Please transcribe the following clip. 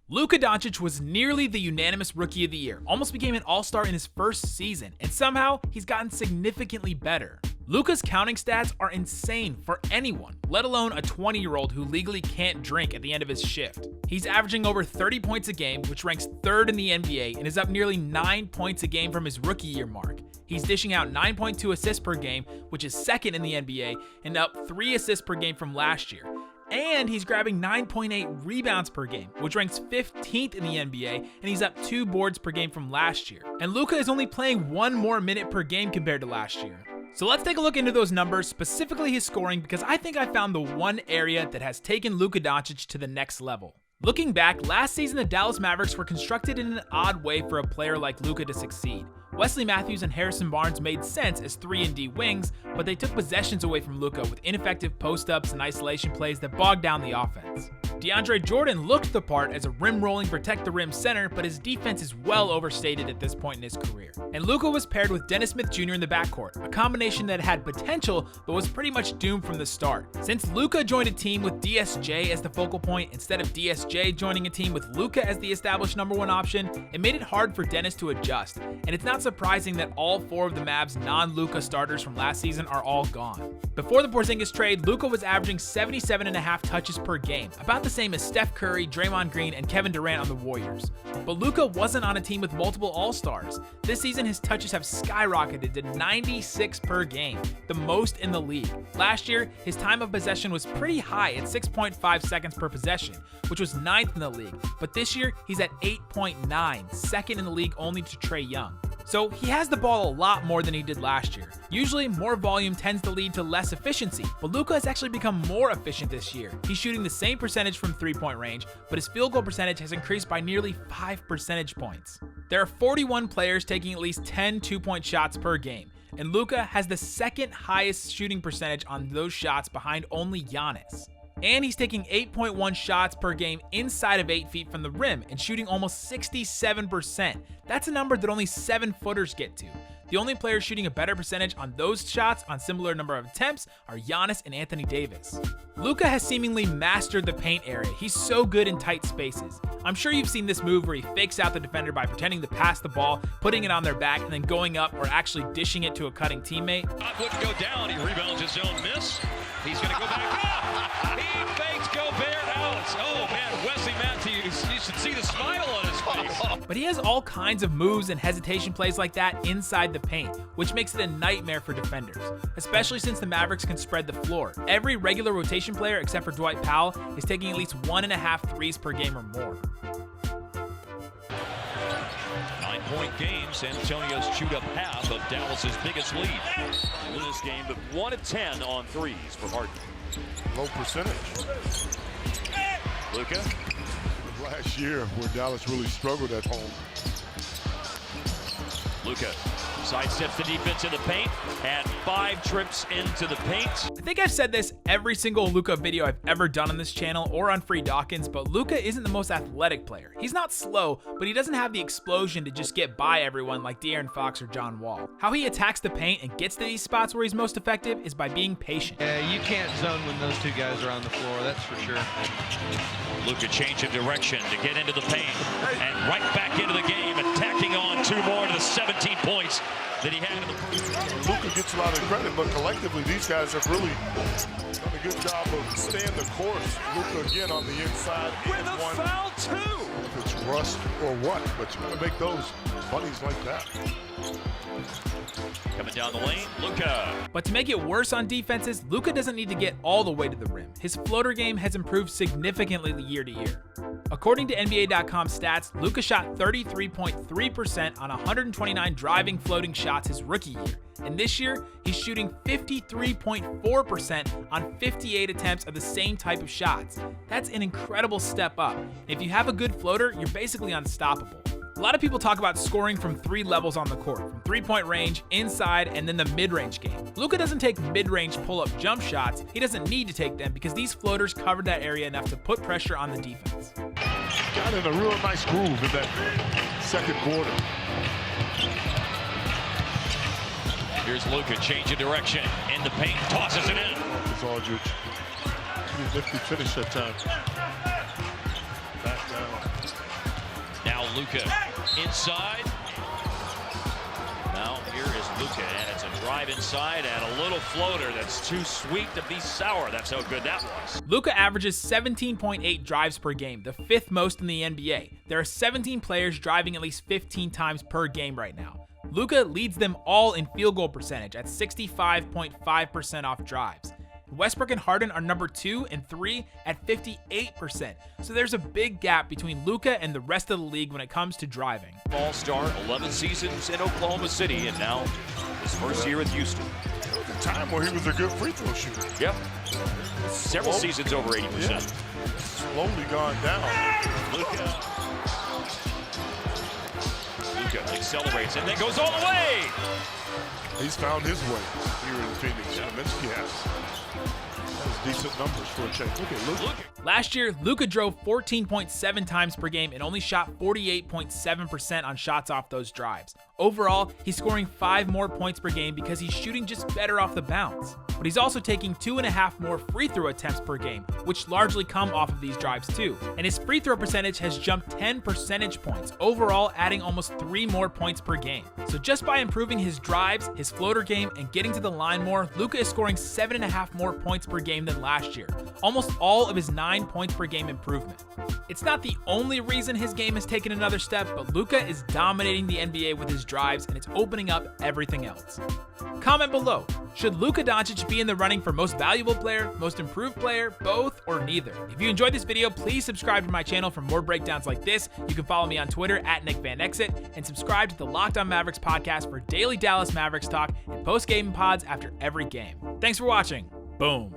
Luka Doncic was nearly the unanimous Rookie of the Year, almost became an all-star in his first season, and somehow he's gotten significantly better. Luka's counting stats are insane for anyone, let alone a 20-year-old who legally can't drink at the end of his shift. He's averaging over 30 points a game, which ranks 3rd in the NBA, and is up nearly 9 points a game from his rookie year mark. He's dishing out 9.2 assists per game, which is 2nd in the NBA, and up 3 assists per game from last year. And he's grabbing 9.8 rebounds per game, which ranks 15th in the NBA, and he's up 2 boards per game from last year. And Luka is only playing 1 more minute per game compared to last year. So let's take a look into those numbers, specifically his scoring, because I think I found the one area that has taken Luka Doncic to the next level. Looking back, last season the Dallas Mavericks were constructed in an odd way for a player like Luka to succeed. Wesley Matthews and Harrison Barnes made sense as 3-and-D wings, but they took possessions away from Luka with ineffective post-ups and isolation plays that bogged down the offense. DeAndre Jordan looked the part as a rim-rolling protect-the-rim center, but his defense is well overstated at this point in his career. And Luka was paired with Dennis Smith Jr. in the backcourt, a combination that had potential but was pretty much doomed from the start. Since Luka joined a team with DSJ as the focal point instead of DSJ joining a team with Luka as the established #1 option, it made it hard for Dennis to adjust, and it's not surprising that all 4 of the Mavs non-Luka starters from last season are all gone. Before the Porzingis trade, Luka was averaging 77.5 touches per game, about the same as Steph Curry, Draymond Green, and Kevin Durant on the Warriors. But Luka wasn't on a team with multiple All-Stars. This season his touches have skyrocketed to 96 per game, the most in the league. Last year, his time of possession was pretty high at 6.5 seconds per possession, which was 9th in the league, but this year he's at 8.9, 2nd in the league only to Trae Young. So he has the ball a lot more than he did last year. Usually more volume tends to lead to less efficiency, but Luka has actually become more efficient this year. He's shooting the same percentage from 3-point range, but his field goal percentage has increased by nearly 5 percentage points. There are 41 players taking at least 10 2-point shots per game, and Luka has the 2nd highest shooting percentage on those shots behind only Giannis. And he's taking 8.1 shots per game inside of 8 feet from the rim and shooting almost 67%. That's a number that only 7-footers get to. The only players shooting a better percentage on those shots on similar number of attempts are Giannis and Anthony Davis. Luka has seemingly mastered the paint area. He's so good in tight spaces. I'm sure you've seen this move where he fakes out the defender by pretending to pass the ball, putting it on their back, and then going up or actually dishing it to a cutting teammate. Wouldn't go down. He rebounds his own miss. He's going to go back up. He fakes Gobert out. Oh, man, Wesley Matthews, you should see the smile on his face. But he has all kinds of moves and hesitation plays like that inside the paint, which makes it a nightmare for defenders, especially since the Mavericks can spread the floor. Every regular rotation player, except for Dwight Powell, is taking at least 1.5 threes per game or more. 9-point game. San Antonio's chewed up half of Dallas's biggest lead in this game, but 1 of 10 on threes for Harden. Low percentage. Luka. Last year where Dallas really struggled at home. Luka sidesteps the defense in the paint, and 5 trips into the paint. I think I've said this every single Luka video I've ever done on this channel or on Free Dawkins, but Luka isn't the most athletic player. He's not slow, but he doesn't have the explosion to just get by everyone like De'Aaron Fox or John Wall. How he attacks the paint and gets to these spots where he's most effective is by being patient. Yeah, you can't zone when those 2 guys are on the floor, that's for sure. Luka changing direction to get into the paint, and right back into the game, attacking on 2 more to the 17 points that he had in the first. Luka gets a lot of credit, but collectively these guys have really done a good job of staying the course. Luka again on the inside. With a foul too! If it's rust or what, but you want to make those bunnies like that. Coming down the lane, Luka. But to make it worse on defenses, Luka doesn't need to get all the way to the rim. His floater game has improved significantly year to year. According to NBA.com stats, Luka shot 33.3% on 129 driving floating shots his rookie year. And this year, he's shooting 53.4% on 58 attempts of the same type of shots. That's an incredible step up. If you have a good floater, you're basically unstoppable. A lot of people talk about scoring from 3 levels on the court, from 3-point range, inside, and then the mid-range game. Luka doesn't take mid-range pull-up jump shots. He doesn't need to take them because these floaters cover that area enough to put pressure on the defense. Got in a real nice groove in that 2nd quarter. Here's Luka, changing direction in the paint, tosses it in. It's Aldridge. Pretty nifty finish that time. Back down. Luka inside. Now here is Luka, and it's a drive inside and a little floater that's too sweet to be sour. That's how good that was. Luka averages 17.8 drives per game, the 5th most in the NBA. There are 17 players driving at least 15 times per game right now. Luka leads them all in field goal percentage at 65.5% off drives. Westbrook and Harden are number 2 and 3 at 58%. So there's a big gap between Luka and the rest of the league when it comes to driving. All-star, 11 seasons in Oklahoma City, and now his first year with Houston. There was a time where he was a good free throw shooter. Yep. Several seasons over 80%. Yeah. Slowly gone down. Luka accelerates and then goes all the way. He's found his way here in Phoenix. Kaminsky has. Decent numbers for a change. Look at Luka. Last year, Luka drove 14.7 times per game and only shot 48.7% on shots off those drives. Overall, he's scoring 5 more points per game because he's shooting just better off the bounce. But he's also taking 2.5 more free throw attempts per game, which largely come off of these drives too. And his free throw percentage has jumped 10 percentage points, overall adding almost 3 more points per game. So just by improving his drives, his floater game, and getting to the line more, Luka is scoring 7.5 more points per game than last year, almost all of his 9 points per game improvement. It's not the only reason his game has taken another step, but Luka is dominating the NBA with his drives, and it's opening up everything else. Comment below, should Luka Doncic be in the running for most valuable player, most improved player, both, or neither? If you enjoyed this video, please subscribe to my channel for more breakdowns like this. You can follow me on Twitter at NickVanExit, and subscribe to the Locked On Mavericks podcast for daily Dallas Mavericks talk and post-game pods after every game. Thanks for watching. Boom.